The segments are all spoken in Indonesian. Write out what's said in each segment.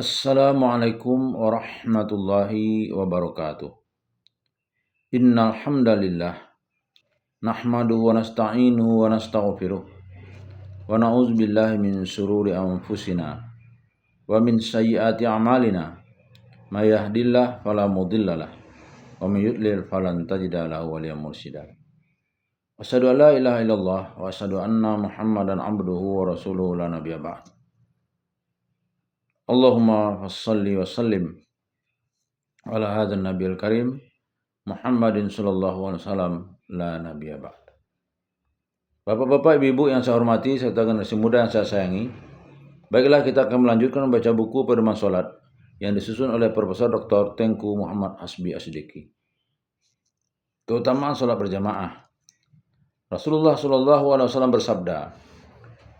Assalamualaikum warahmatullahi wabarakatuh. Innal hamdalillah nahmaduhu wa nasta'inuhu wa nastaghfiruh wa na'udzu billahi min shururi anfusina wa min sayyiati a'malina. May yahdihillahu fala mudhillalah wa may yudlil falan tajida lahu waliyyan mursyida. Asyhadu an la ilaha illallah wa asyhadu anna Muhammadan abduhu wa rasuluhu la nabiyya ba'd. Allahumma shalli wa sallim ala hadzal nabiyil karim Muhammadin sallallahu alaihi wasallam la nabiyya ba'd. Bapak-bapak, ibu-ibu yang saya hormati serta generasi muda yang saya sayangi, baiklah kita akan melanjutkan membaca buku Pedoman Salat yang disusun oleh Profesor Dr. Tengku Muhammad Hasbi As-Siddiqi. Keutamaan salat berjamaah. Rasulullah sallallahu alaihi wasallam bersabda,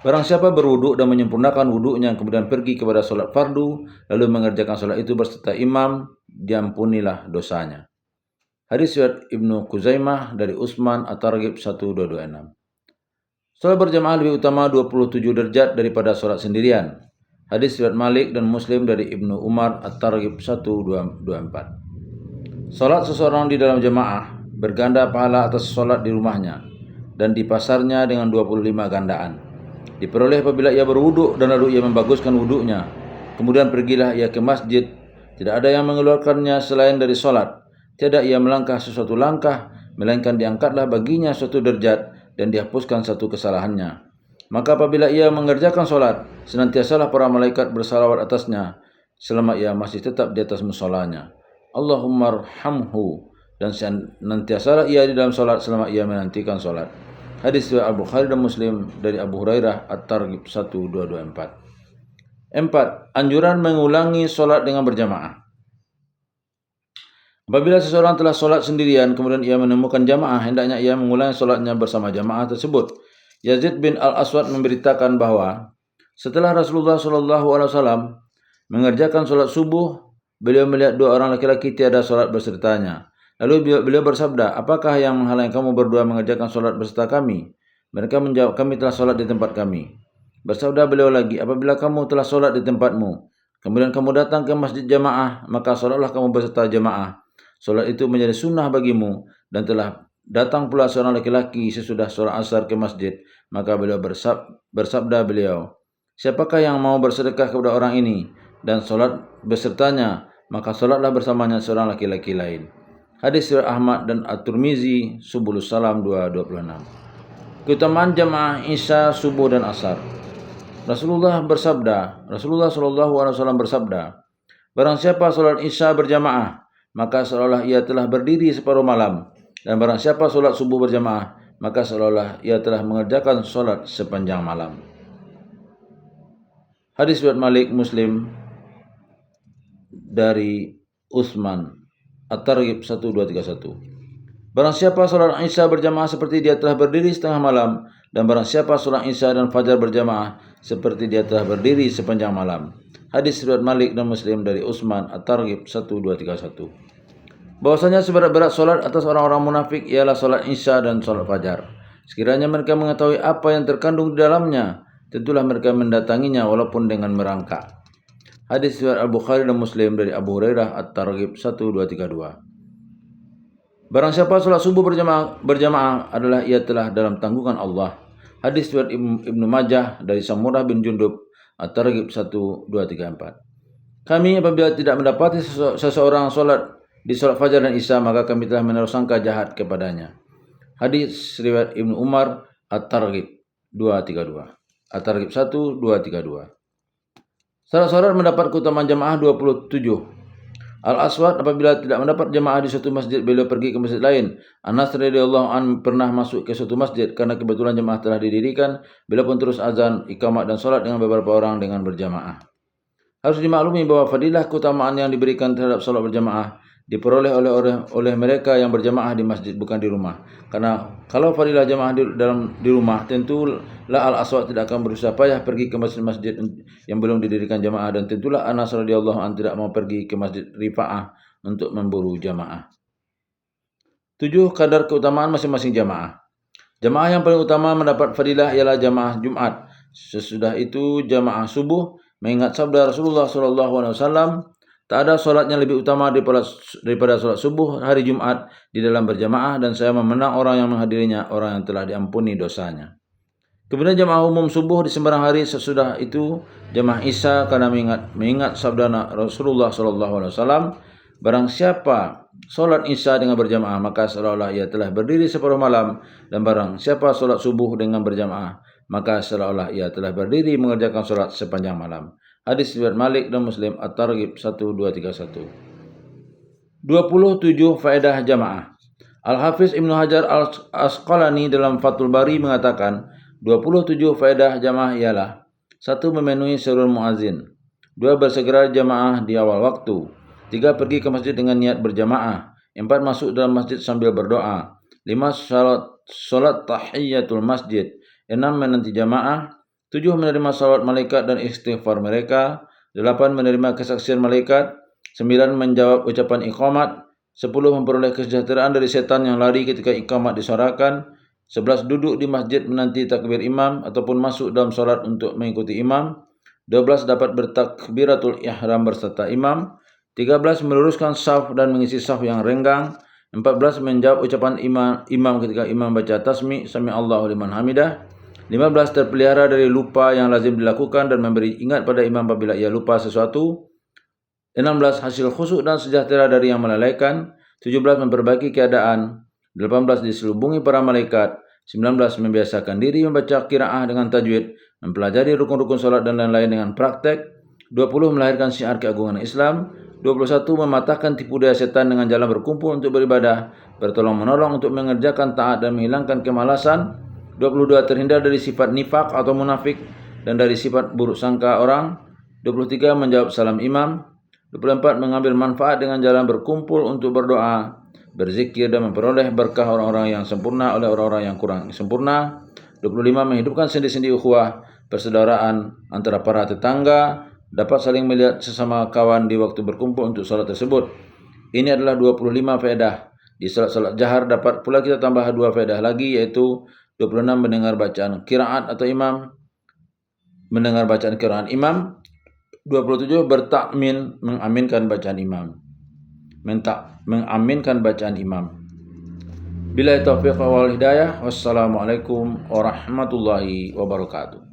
barang siapa berwudu dan menyempurnakan wudunya kemudian pergi kepada salat fardu lalu mengerjakan salat itu berserta imam, diampunilah dosanya. Hadis riwayat Ibnu Khuzaimah dari Utsman At-Targhib 1226. Salat berjamaah lebih utama 27 derajat daripada salat sendirian. Hadis riwayat Malik dan Muslim dari Ibnu Umar At-Targhib 1224. Salat seseorang di dalam jamaah berganda pahala atas salat di rumahnya dan di pasarnya dengan 25 gandaan. Diperoleh apabila ia berwudu dan lalu ia membaguskan wudunya. Kemudian pergilah ia ke masjid. Tidak ada yang mengeluarkannya selain dari salat. Tiada ia melangkah sesuatu langkah, melainkan diangkatlah baginya suatu derajat dan dihapuskan satu kesalahannya. Maka apabila ia mengerjakan solat, senantiasalah para malaikat bersalawat atasnya selama ia masih tetap di atas musholanya. Allahumma arhamhu, dan senantiasalah ia di dalam solat selama ia menantikan solat. Hadis riwayat Al-Bukhari dan Muslim dari Abu Hurairah At-Targhib 1224. 4. Anjuran mengulangi solat dengan berjamaah. Apabila seseorang telah solat sendirian kemudian ia menemukan jamaah, hendaknya ia mengulangi solatnya bersama jamaah tersebut. Yazid bin Al-Aswad memberitakan bahwa setelah Rasulullah SAW mengerjakan solat subuh, beliau melihat dua orang laki-laki tiada solat bersertanya. Lalu beliau bersabda, apakah yang menghalangi kamu berdua mengerjakan solat berserta kami? Mereka menjawab, kami telah solat di tempat kami. Bersabda beliau lagi, apabila kamu telah solat di tempatmu, kemudian kamu datang ke masjid jamaah, maka solatlah kamu berserta jamaah. Solat itu menjadi sunnah bagimu, dan telah datang pula seorang laki-laki sesudah solat asar ke masjid. Maka beliau bersabda beliau, siapakah yang mau bersedekah kepada orang ini dan solat besertanya, maka solatlah bersamanya seorang laki-laki lain. Hadis riwayat Ahmad dan At-Tirmizi Subulus Salam 226. Keutamaan jamaah Isya, subuh dan asar. Rasulullah sallallahu alaihi wasallam bersabda, barang siapa solat Isya berjamaah, maka seolah ia telah berdiri separuh malam, dan barang siapa solat subuh berjamaah, maka seolah ia telah mengerjakan solat sepanjang malam. Hadis riwayat Malik Muslim dari Utsman At-Targhib 1231. Barang siapa solat Isya berjamaah seperti dia telah berdiri setengah malam, dan barang siapa solat Isya dan Fajar berjamaah seperti dia telah berdiri sepanjang malam. Hadis riwayat Malik dan Muslim dari Utsman At-Targhib 1231. Bahwasanya seberat-berat solat atas orang-orang munafik ialah solat Isya dan solat Fajar. Sekiranya mereka mengetahui apa yang terkandung di dalamnya, tentulah mereka mendatanginya walaupun dengan merangkak. Hadis riwayat Al-Bukhari dan Muslim dari Abu Hurairah At-Targhib 1232. Barang siapa solat subuh berjamaah adalah ia telah dalam tanggungan Allah. Hadis riwayat Ibnu Majah dari Samurah bin Jundub At-Targhib 1234. Kami apabila tidak mendapati seseorang solat di solat Fajar dan Isya, maka kami telah menaruh sangka jahat kepadanya. Hadis riwayat Ibnu Umar At-Targhib 232. At-Targhib 1232. Salat mendapat keutamaan jamaah 27. Al-Aswad apabila tidak mendapat jamaah di suatu masjid, beliau pergi ke masjid lain. Anas radhiyallahu anhu pernah masuk ke suatu masjid karena kebetulan jamaah telah didirikan. Beliau pun terus azan, iqamah dan salat dengan beberapa orang dengan berjamaah. Harus dimaklumi bahwa fadilah keutamaan yang diberikan terhadap salat berjamaah diperoleh oleh mereka yang berjamaah di masjid, bukan di rumah. Karena kalau fadilah jamaah di rumah, tentulah Al-Aswad tidak akan berusaha payah pergi ke masjid yang belum didirikan jamaah, dan tentulah Anas radhiyallahu anhu tidak mau pergi ke masjid Rifa'ah untuk memburu jamaah. 7. Kadar keutamaan masing-masing jamaah. Jamaah yang paling utama mendapat fadilah ialah jamaah Jumat. Sesudah itu jamaah subuh, mengingat sabda Rasulullah SAW, tak ada solatnya lebih utama daripada solat subuh hari Jumat di dalam berjamaah, dan saya memenang orang yang menghadirinya, orang yang telah diampuni dosanya. Kemudian jamaah umum subuh di sembarang hari sesudah itu jamaah Isya, karena mengingat sabda Rasulullah SAW, barang siapa solat Isya dengan berjamaah maka seolah-olah ia telah berdiri separuh malam, dan barang siapa solat subuh dengan berjamaah maka seolah-olah ia telah berdiri mengerjakan solat sepanjang malam. Hadis riwayat Malik dan Muslim, At-Targhib 1231. 27 faedah jamaah. Al-Hafiz Ibnu Hajar Al-Asqalani dalam Fathul Bari mengatakan 27 faedah jamaah ialah: 1. Memenuhi seruan muazin. 2. Bersegera jamaah di awal waktu. 3. Pergi ke masjid dengan niat berjamaah. 4. Masuk dalam masjid sambil berdoa. 5. Salat tahiyatul masjid. 6. Menanti jamaah. 7. Menerima salat malaikat dan istighfar mereka. 8. Menerima kesaksian malaikat. 9. Menjawab ucapan iqamat. 10. Memperoleh kesejahteraan dari setan yang lari ketika iqamat disuarakan. 11. Duduk di masjid menanti takbir imam ataupun masuk dalam solat untuk mengikuti imam. 12. Dapat bertakbiratul ihram berserta imam. 13. Meluruskan saf dan mengisi saf yang renggang. 14. Menjawab ucapan imam ketika imam baca tasmi' sami Allahu liman hamidah. 15. Terpelihara dari lupa yang lazim dilakukan dan memberi ingat pada imam apabila ia lupa sesuatu. 16. Hasil khusyuk dan sejahtera dari yang melalaikan. 17. Memperbaiki keadaan. 18. Diselubungi para malaikat. 19. Membiasakan diri membaca qiraah dengan tajwid, mempelajari rukun-rukun salat dan lain-lain dengan praktek. 20. Melahirkan syiar keagungan Islam. 21. Mematahkan tipu daya setan dengan jalan berkumpul untuk beribadah, bertolong-menolong untuk mengerjakan taat dan menghilangkan kemalasan. 22. Terhindar dari sifat nifak atau munafik dan dari sifat buruk sangka orang. 23. Menjawab salam imam. 24. Mengambil manfaat dengan jalan berkumpul untuk berdoa, berzikir dan memperoleh berkah orang-orang yang sempurna oleh orang-orang yang kurang sempurna. 25. Menghidupkan sendi-sendi ukhuwah, persaudaraan antara para tetangga, dapat saling melihat sesama kawan di waktu berkumpul untuk salat tersebut. Ini adalah 25 faedah. Di salat jahar dapat pula kita tambah 2 faedah lagi, yaitu 26. Mendengar bacaan qiraat atau imam, mendengar bacaan qiraat imam. 27. Bertakmin, mengaminkan bacaan imam. Mengaminkan bacaan imam. Billahi taufiq wal hidayah. Wassalamualaikum warahmatullahi wabarakatuh.